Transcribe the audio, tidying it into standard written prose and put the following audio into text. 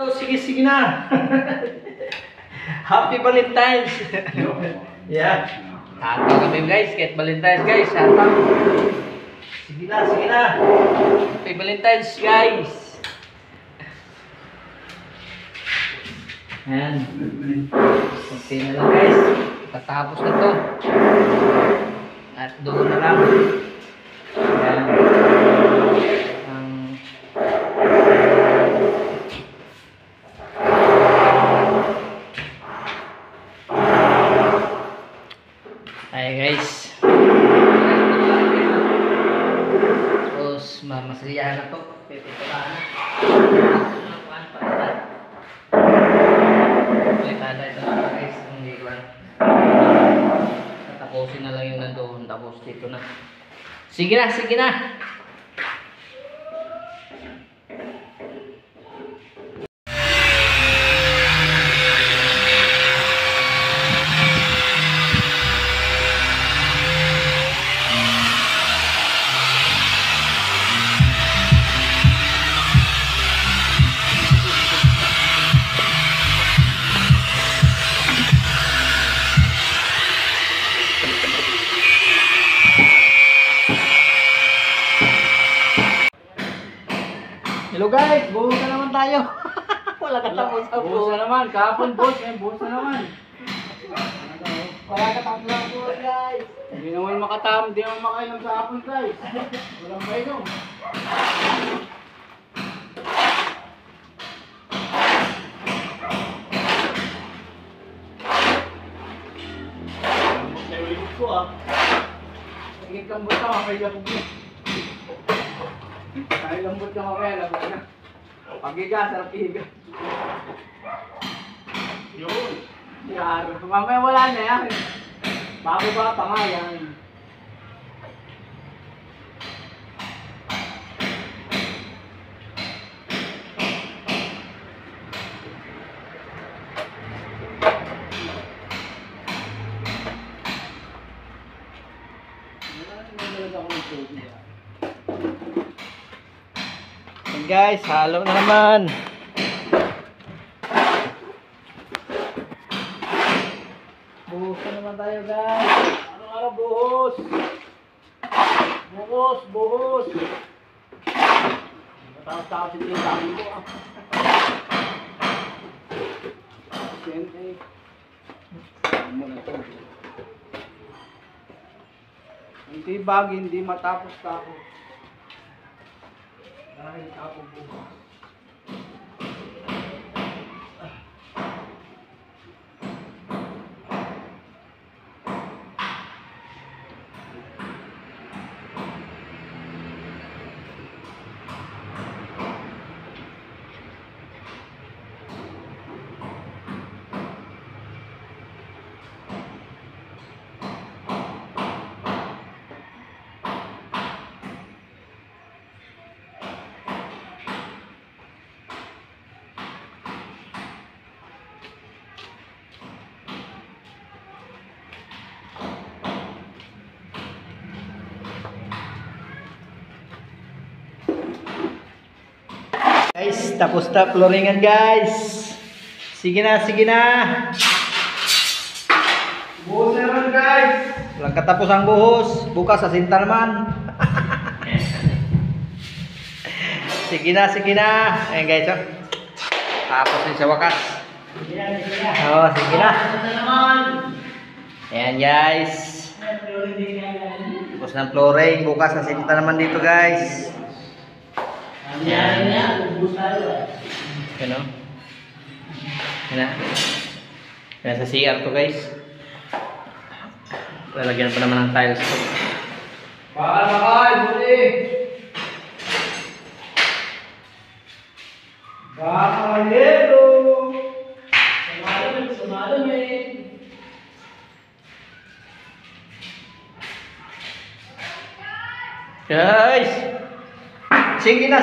Oh, sige na. Happy Valentine's. Yeah. Shoutout kami guys, kahit Valentine's guys, shoutout. Sige na. Happy Valentine's guys. Ayan. Okay na lang guys. Tatapos na to. At doon na lang. Ayan. Ay guys. Tapos masaliyahan na to. Pipitulaan na. Palitada ito na guys. Hindi ko lang. Tatapusin na lang yung nandoon. Tapos dito na. Sige na. Hello guys, buhos na naman tayo. Wala ka tapos sa Buhos na naman. Kahapon boss. Buhos na naman. Wala ka tapos sa buhos guys. Hindi naman makatam. Hindi naman makainom sa hapon guys. Walang painom. Naiulit ko ah. Ingit kang buta, makailan ko po. Kahit lambot ka mamaya, lambot na. Pag-higa, sarap higa. Yun. Yaro. Mamaya wala na yan. Bago pa nga yan. Guys, halo na naman. Buhos na naman tayo guys. Araw-araw buhos. Buhos. Matapos-tapos yung tindahan ko ah. Siyempre. Ano na ito? Hindi bag, hindi matapos-tapos. Dahil ako bukas. Guys, tapos na flooringan guys. Sige na. Buhos na naman guys. Walang katapos ang buhos. Bukas asinta naman. Sige na. Ayan guys, oh. Tapos din sa wakas. Sige na. Ayan guys. Tapos ng flooring. Bukas asinta naman dito guys. Yan o. Yan sa CR to guys. Lalagyan pa naman ng tiles to. Bakal, buti! Bakalero! Sumalamin! Guys! Sige na.